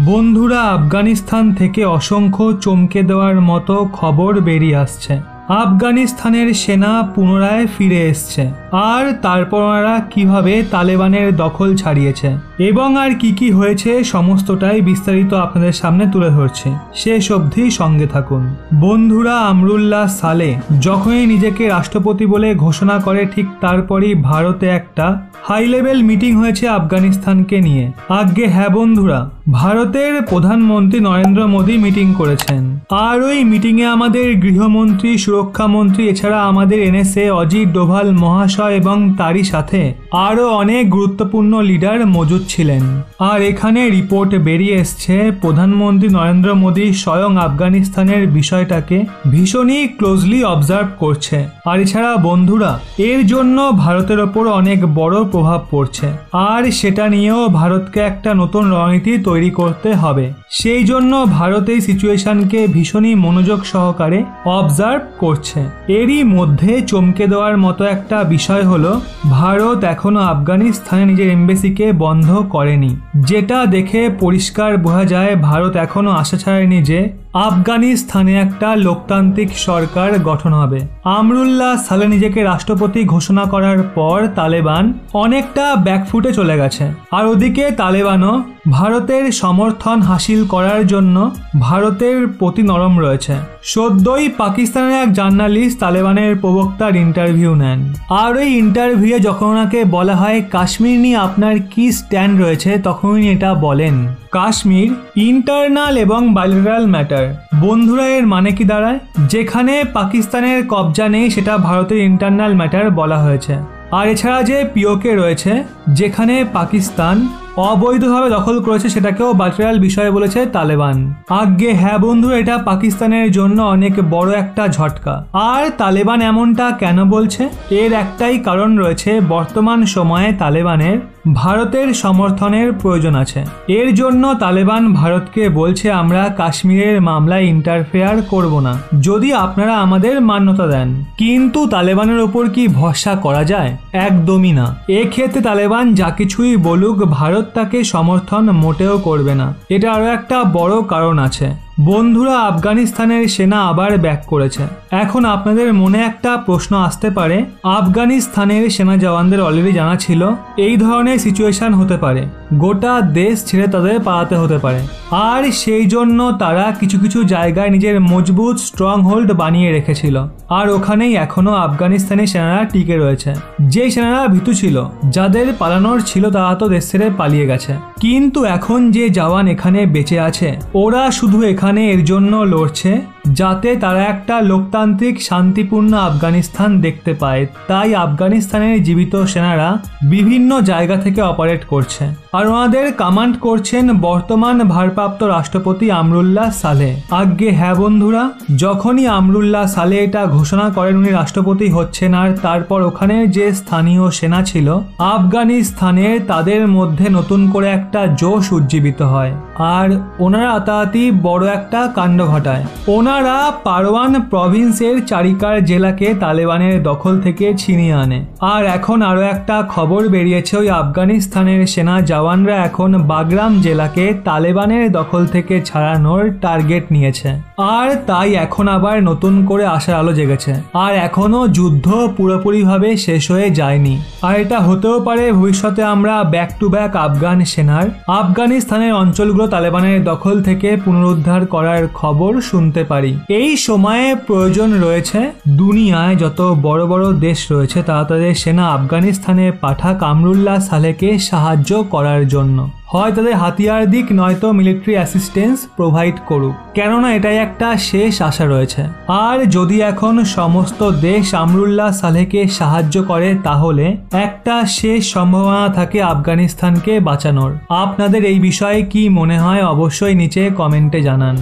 বন্ধুরা, আফগানিস্তান থেকে অসংখ্য চমকে দেওয়ার মতো খবর বেরিয়ে আসছে। আফগানিস্তানের সেনা পুনরায় ফিরে এসছে, আর তারপর ওনারা কিভাবে তালেবানের দখল ছাড়িয়েছে এবং আর কি হয়েছে সমস্তটাই বিস্তারিত আপনাদের সামনে তুলে ধরছে। শেষ অবধি সঙ্গে থাকুন। বন্ধুরা, আমরুল্লাহ সালেহ যখনই নিজেকে রাষ্ট্রপতি বলে ঘোষণা করে, ঠিক তারপরই ভারতে একটা হাই লেভেল মিটিং হয়েছে আফগানিস্তানকে নিয়ে। আজ্ঞে হ্যাঁ বন্ধুরা, ভারতের প্রধানমন্ত্রী নরেন্দ্র মোদী মিটিং করেছেন, আর ওই মিটিংয়ে আমাদের গৃহমন্ত্রী, সুরক্ষামন্ত্রী, এছাড়া আমাদের NSA অজিত ডোভাল মহাশয় এবং তারই সাথে আরও অনেক গুরুত্বপূর্ণ লিডার মজুদ ছিলেন। আর এখানে রিপোর্ট বেরিয়ে এসছে প্রধানমন্ত্রী নরেন্দ্র মোদী স্বয়ং আফগানিস্তানের বিষয়টাকে ভীষণই ক্লোজলি অবজার্ভ করছে। আর এছাড়া বন্ধুরা, এর জন্য ভারতের ওপর অনেক বড় প্রভাব পড়ছে, আর সেটা নিয়েও ভারতকে একটা নতুন রণনীতি তৈরি করতে হবে। সেই জন্য ভারত এই সিচুয়েশনকে ভীষণই মনোযোগ সহকারে অবজার্ভ করছে। এরই মধ্যে চমকে দেওয়ার মতো একটা বিষয় হলো, ভারত এখনো আফগানিস্তানে নিজের এমবেসিকে বন্ধ করেনি, যেটা দেখে পরিষ্কার বোঝা যায় ভারত এখনো আশা ছাড়েনি যে আফগানিস্তানে একটা লোকতান্ত্রিক সরকার গঠন হবে। আমরুল্লাহ সালেহ নিজেকে রাষ্ট্রপতি ঘোষণা করার পর তালেবান অনেকটা ব্যাকফুটে চলে গেছে, আর ওদিকে তালেবানও ভারতের সমর্থন হাসিল করার জন্য ভারতের প্রতি নরম রয়েছে। সদ্যই পাকিস্তানের এক জার্নালিস্ট তালেবানের প্রবক্তার ইন্টারভিউ নেন, আর ওই ইন্টারভিউয়ে যখন ওনাকে বলা হয় কাশ্মীর নিয়ে আপনার কি স্ট্যান্ড রয়েছে, তখন উনি এটা বলেন, কাশ্মীর ইন্টারনাল এবং বাইলেটারাল ম্যাটার। বন্ধুরা, এর মানে কি দাঁড়ায়? যেখানে পাকিস্তানের কবজা নেই সেটা ভারতের ইন্টারনাল ম্যাটার বলা হয়েছে, আর এছাড়া যে POK রয়েছে, যেখানে পাকিস্তান অবৈধভাবে দখল করেছে, সেটাকেও বাইলেটারাল বিষয় বলেছে তালেবান। আজ্ঞে হ্যাঁ বন্ধু, এটা পাকিস্তানের জন্য অনেক বড় একটা ঝটকা। আর তালেবান এমনটা কেন বলছে? এর একটাই কারণ রয়েছে, বর্তমান সময়ে তালেবানের ভারতের সমর্থনের প্রয়োজন আছে। এর জন্য তালেবান ভারতকে বলছে, আমরা কাশ্মীরের মামলায় ইন্টারফেয়ার করব না যদি আপনারা আমাদের মান্যতা দেন। কিন্তু তালেবানের ওপর কি ভরসা করা যায়? একদমই না। এক্ষেত্রে তালেবান যা কিছুই বলুক, ভারত তাকে সমর্থন মোটেও করবে না। এটা আরও একটা বড় কারণ আছে। বন্ধুরা, আফগানিস্তানের সেনা আবার ব্যাক করেছে। এখন আপনাদের মনে একটা প্রশ্ন আসতে পারে, আফগানিস্তানের সেনা জওয়ানদের অলরেডি জানা ছিল এই ধরনের সিচুয়েশন হতে পারে, গোটা দেশ ছেড়ে তাদের পালাতে হতে পারে, আর সেই জন্য তারা কিছু কিছু জায়গায় নিজের মজবুত স্ট্রং হোল্ড বানিয়ে রেখেছিল, আর ওখানেই এখনো আফগানিস্তানের সেনারা টিকে রয়েছে। যে সেনারা ভীতু ছিল, যাদের পালানোর ছিল, তারা তো দেশ ছেড়ে পালিয়ে গেছে। কিন্তু এখন যে জওয়ান এখানে বেঁচে আছে, ওরা শুধু এখানে এর জন্য লড়ছে যাতে তারা একটা লোকতান্ত্রিক শান্তিপূর্ণ আফগানিস্তান দেখতে পায়। তাই আফগানিস্তানের জীবিত সেনারা বিভিন্ন জায়গা থেকে অপারেট করছে, আর ওনাদের কমান্ড করছেন বর্তমান ভারপ্রাপ্ত রাষ্ট্রপতি আমরুল্লাহ সালেহ। আজ্ঞে হ্যাঁ বন্ধুরা, যখনই আমরুল্লাহ সালেহ এটা ঘোষণা করেন উনি রাষ্ট্রপতি হচ্ছেন, আর তারপর ওখানে যে স্থানীয় সেনা ছিল আফগানিস্তানের, তাদের মধ্যে নতুন করে একটা জোশ উজ্জীবিত হয়, আর ওনারা আতাহাতি বড় একটা কাণ্ড ঘটায়। ওনারা পারওয়ান প্রভিন্সের চারিকার জেলাকে তালেবানের দখল থেকে ছিনিয়ে আনে। আর এখন আরো একটা খবর বেরিয়েছে, ওই আফগানিস্তানের সেনা জওয়ানরা এখন বাগরাম জেলাকে তালেবানের দখল থেকে ছাড়ানোর টার্গেট নিয়েছে, আর তাই এখন আবার নতুন করে আশার আলো জেগেছে। আর এখনো যুদ্ধ পুরোপুরিভাবে শেষ হয়ে যায়নি, আর এটা হতেও পারে ভবিষ্যতে আমরা ব্যাক টু ব্যাক আফগান সেনার আফগানিস্তানের অঞ্চলগুলো তালেবানের দখল থেকে পুনরুদ্ধার করার খবর শুনতে পারি। এই সময়ে প্রয়োজন রয়েছে দুনিয়ায় যত বড় বড় দেশ রয়েছে তারা তাদের সেনা আফগানিস্তানে পাঠাক আমরুল্লাহ সালেহকে সাহায্য করার জন্য। হয় তাদের হাতিয়ার দিক, নয়তো মিলিটারি অ্যাসিস্ট্যান্স প্রোভাইড করুক, কেননা এটাই একটা শেষ আশা রয়েছে। আর যদি এখন সমস্ত দেশ আমরুল্লাহ সালেহকে সাহায্য করে, তাহলে একটা শেষ সম্ভাবনা থাকে আফগানিস্তানকে বাঁচানোর। আপনাদের এই বিষয়ে কি মনে হয় অবশ্যই নিচে কমেন্টে জানান।